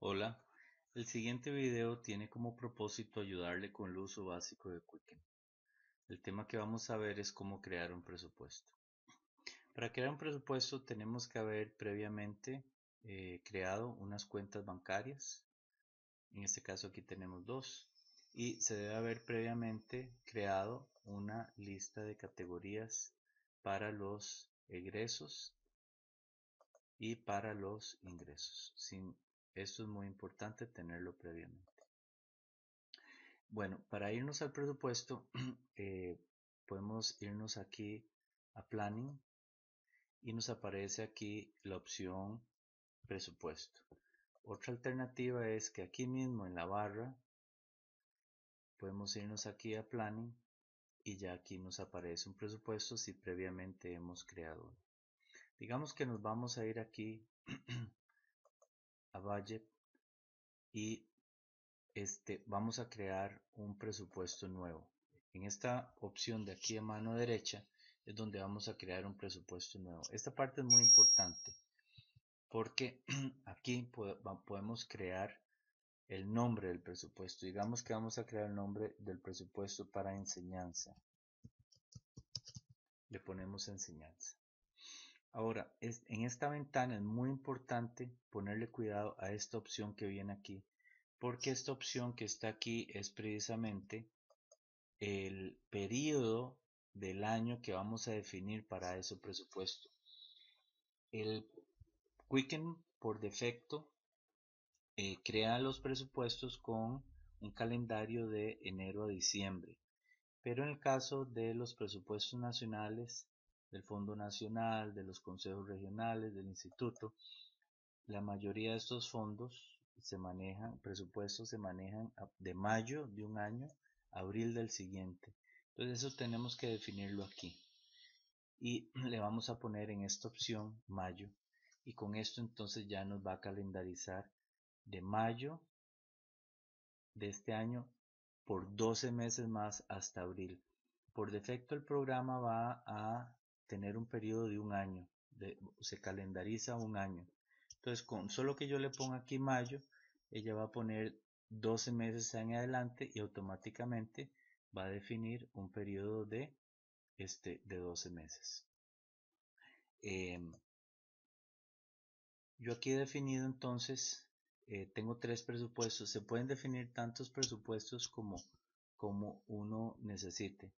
Hola, el siguiente video tiene como propósito ayudarle con el uso básico de Quicken. El tema que vamos a ver es cómo crear un presupuesto. Para crear un presupuesto tenemos que haber previamente creado unas cuentas bancarias. En este caso aquí tenemos dos. Y se debe haber previamente creado una lista de categorías para los egresos y para los ingresos. Esto es muy importante tenerlo previamente. Bueno, para irnos al presupuesto, podemos irnos aquí a Planning y nos aparece aquí la opción Presupuesto. Otra alternativa es que aquí mismo en la barra podemos irnos aquí a Planning y ya aquí nos aparece un presupuesto si previamente hemos creado uno. Digamos que nos vamos a ir aquí a Budget y vamos a crear un presupuesto nuevo. En esta opción de aquí a mano derecha es donde vamos a crear un presupuesto nuevo. Esta parte es muy importante porque aquí podemos crear el nombre del presupuesto. Digamos que vamos a crear el nombre del presupuesto para enseñanza. Le ponemos enseñanza. Ahora, en esta ventana es muy importante ponerle cuidado a esta opción que viene aquí, porque esta opción que está aquí es precisamente el periodo del año que vamos a definir para ese presupuesto. El Quicken por defecto crea los presupuestos con un calendario de enero a diciembre, pero en el caso de los presupuestos nacionales, del Fondo Nacional, de los consejos regionales, del instituto, la mayoría de estos fondos presupuestos se manejan de mayo de un año a abril del siguiente. Entonces eso tenemos que definirlo aquí. Y le vamos a poner en esta opción mayo. Y con esto entonces ya nos va a calendarizar de mayo de este año por 12 meses más hasta abril. Por defecto el programa va a tener un periodo de un año. Se calendariza un año. Entonces con solo que yo le ponga aquí mayo, ella va a poner 12 meses en adelante y automáticamente va a definir un periodo de 12 meses. Yo aquí he definido entonces, tengo tres presupuestos. Se pueden definir tantos presupuestos como uno necesite,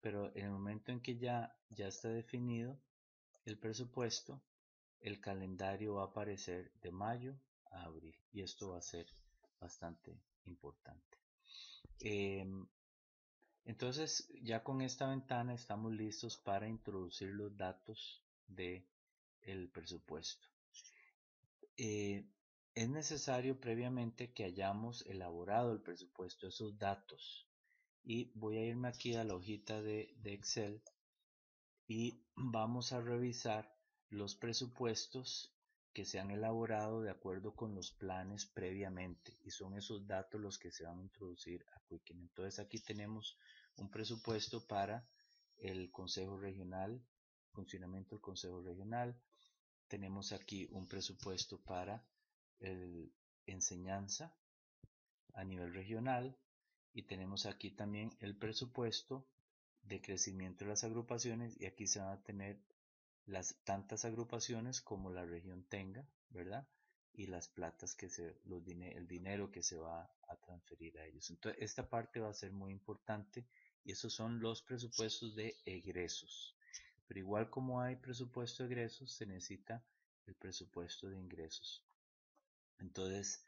pero en el momento en que ya está definido el presupuesto, el calendario va a aparecer de mayo a abril y esto va a ser bastante importante. Entonces ya con esta ventana estamos listos para introducir los datos del presupuesto. Es necesario previamente que hayamos elaborado el presupuesto, esos datos. Y voy a irme aquí a la hojita de Excel y vamos a revisar los presupuestos que se han elaborado de acuerdo con los planes previamente. Y son esos datos los que se van a introducir a Quicken. Entonces aquí tenemos un presupuesto para el Consejo Regional, funcionamiento del Consejo Regional. Tenemos aquí un presupuesto para el enseñanza a nivel regional y tenemos aquí también el presupuesto de crecimiento de las agrupaciones y aquí se van a tener las tantas agrupaciones como la región tenga, ¿verdad? Y las platas el dinero que se va a transferir a ellos. Entonces esta parte va a ser muy importante y esos son los presupuestos de egresos. Pero igual como hay presupuesto de egresos, se necesita el presupuesto de ingresos. Entonces,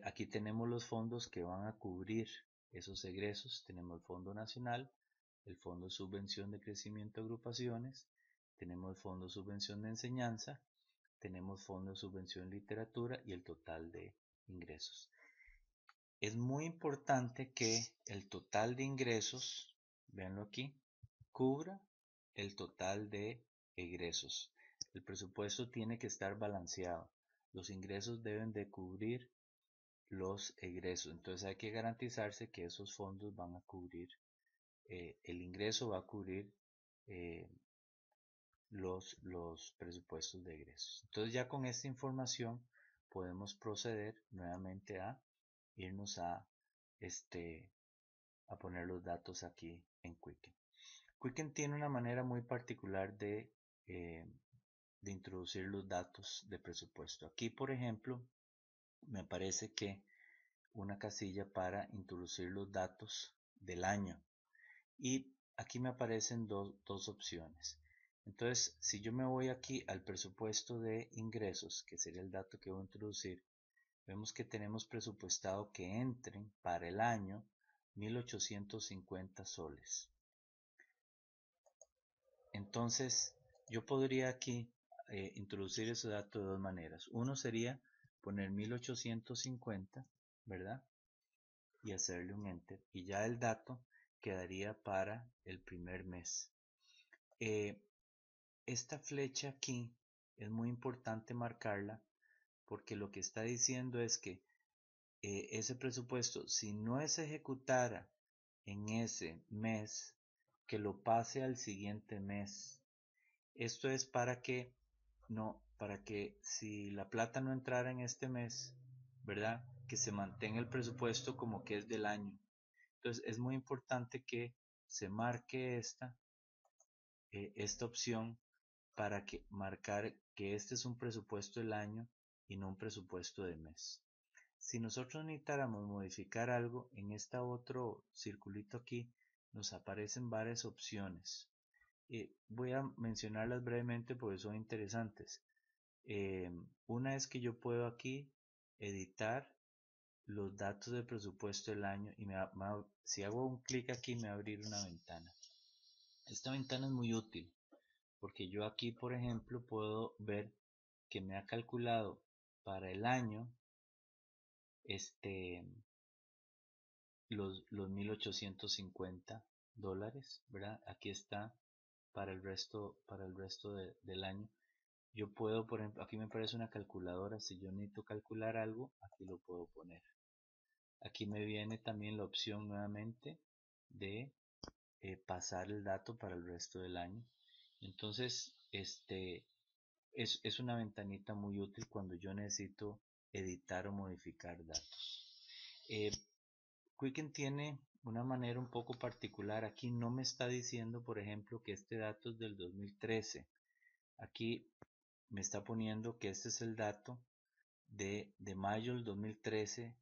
aquí tenemos los fondos que van a cubrir esos egresos. Tenemos el Fondo Nacional, el Fondo de Subvención de Crecimiento de Agrupaciones, tenemos el Fondo de Subvención de Enseñanza, tenemos Fondo de Subvención de Literatura y el total de ingresos. Es muy importante que el total de ingresos, véanlo aquí, cubra el total de egresos. El presupuesto tiene que estar balanceado. Los ingresos deben de cubrir los egresos. Entonces hay que garantizarse que esos fondos van a cubrir, el ingreso va a cubrir eh, los presupuestos de egresos. Entonces ya con esta información podemos proceder nuevamente a irnos a poner los datos aquí en Quicken. Quicken tiene una manera muy particular de introducir los datos de presupuesto. Aquí, por ejemplo, me parece que una casilla para introducir los datos del año, y aquí me aparecen dos opciones. Entonces, si yo me voy aquí al presupuesto de ingresos, que sería el dato que voy a introducir, vemos que tenemos presupuestado que entren para el año 1850 soles. Entonces, yo podría aquí introducir ese dato de dos maneras. Uno sería poner 1850, ¿verdad? Y hacerle un enter. Y ya el dato quedaría para el primer mes. Esta flecha aquí es muy importante marcarla, porque lo que está diciendo es que ese presupuesto, si no se ejecutara en ese mes, que lo pase al siguiente mes. Esto es para que si la plata no entrara en este mes, ¿verdad? Que se mantenga el presupuesto como que es del año. Entonces es muy importante que se marque esta opción para que marcar que este es un presupuesto del año y no un presupuesto de mes. Si nosotros necesitáramos modificar algo, en este otro circulito aquí nos aparecen varias opciones. Voy a mencionarlas brevemente porque son interesantes. Una es que yo puedo aquí editar los datos de presupuesto del año y si hago un clic aquí me va a abrir una ventana. Esta ventana es muy útil porque yo aquí, por ejemplo, puedo ver que me ha calculado para el año los 1850 dólares, ¿verdad? Aquí está para el resto del año. Yo puedo, por ejemplo, aquí me aparece una calculadora. Si yo necesito calcular algo, aquí lo puedo poner. Aquí me viene también la opción nuevamente de pasar el dato para el resto del año. Entonces, es una ventanita muy útil cuando yo necesito editar o modificar datos. Quicken tiene una manera un poco particular. Aquí no me está diciendo, por ejemplo, que este dato es del 2013. Aquí me está poniendo que este es el dato de mayo del 2013,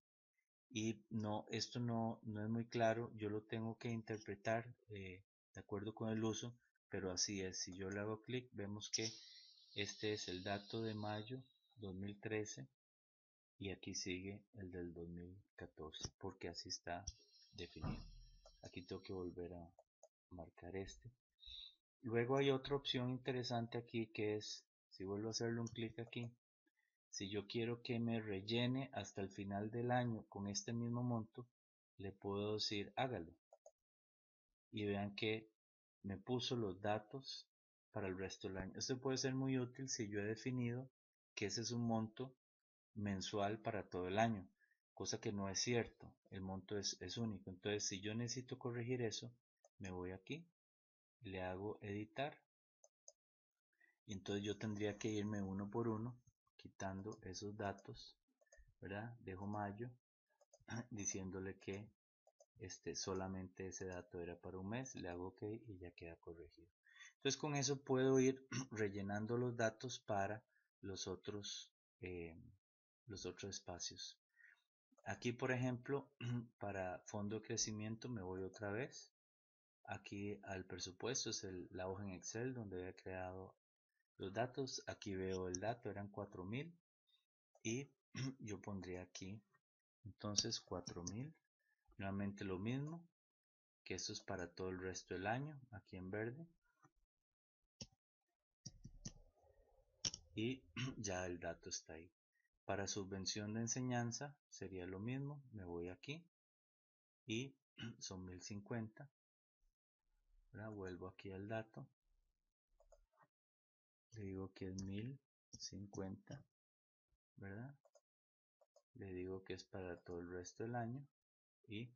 y esto no es muy claro. Yo lo tengo que interpretar de acuerdo con el uso, pero así es. Si yo le hago clic, vemos que este es el dato de mayo 2013 y aquí sigue el del 2014 porque así está definido. Aquí tengo que volver a marcar este. Luego hay otra opción interesante aquí, que es, si vuelvo a hacerle un clic aquí, si yo quiero que me rellene hasta el final del año con este mismo monto, le puedo decir hágalo. Y vean que me puso los datos para el resto del año. Esto puede ser muy útil si yo he definido que ese es un monto mensual para todo el año, cosa que no es cierto. El monto es único. Entonces, si yo necesito corregir eso, me voy aquí, le hago editar, y entonces yo tendría que irme uno por uno quitando esos datos, ¿verdad? Dejo mayo diciéndole que solamente ese dato era para un mes, le hago OK y ya queda corregido. Entonces con eso puedo ir rellenando los datos para eh, los otros espacios. Aquí, por ejemplo, para fondo de crecimiento me voy otra vez aquí al presupuesto, es la hoja en Excel donde había creado los datos. Aquí veo el dato, eran 4.000, y yo pondría aquí entonces 4.000. Nuevamente lo mismo, que esto es para todo el resto del año, aquí en verde, y ya el dato está ahí. Para subvención de enseñanza sería lo mismo, me voy aquí y son 1050. Ahora vuelvo aquí al dato, le digo que es 1050, ¿verdad? Le digo que es para todo el resto del año y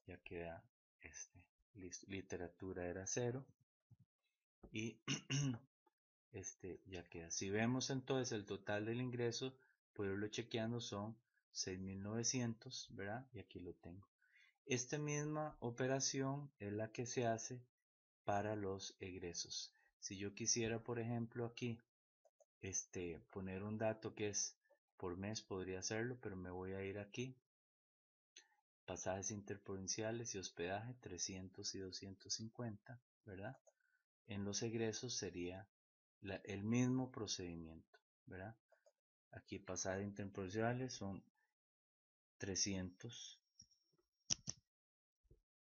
ya queda listo. Literatura era 0 y ya queda. Si vemos entonces el total del ingreso, puedo irlo chequeando, son 6.900, ¿verdad? Y aquí lo tengo. Esta misma operación es la que se hace para los egresos. Si yo quisiera, por ejemplo, aquí poner un dato que es por mes, podría hacerlo, pero me voy a ir aquí, pasajes interprovinciales y hospedaje, 300 y 250, ¿verdad? En los egresos sería el mismo procedimiento, ¿verdad? Aquí pasajes interprovinciales son 300,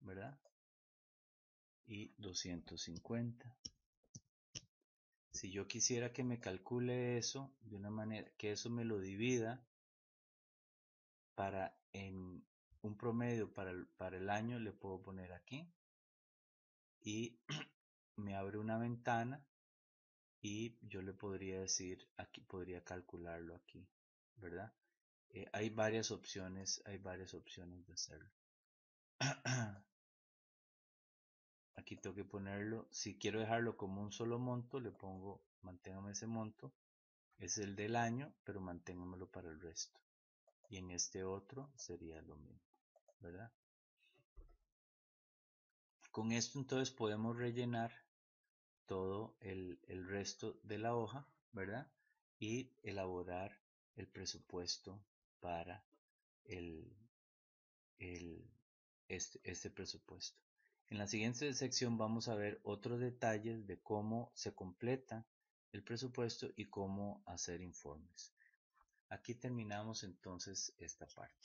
¿verdad? Y 250. Si yo quisiera que me calcule eso de una manera que eso me lo divida para en un promedio para el año, le puedo poner aquí y me abre una ventana y yo le podría decir aquí, podría calcularlo aquí, ¿verdad? Hay varias opciones de hacerlo. Aquí tengo que ponerlo, si quiero dejarlo como un solo monto, le pongo, manténgame ese monto, es el del año, pero manténgamelo para el resto. Y en este otro sería lo mismo, ¿verdad? Con esto entonces podemos rellenar todo el resto de la hoja, ¿verdad? Y elaborar el presupuesto para el, el, este presupuesto. En la siguiente sección vamos a ver otros detalles de cómo se completa el presupuesto y cómo hacer informes. Aquí terminamos entonces esta parte.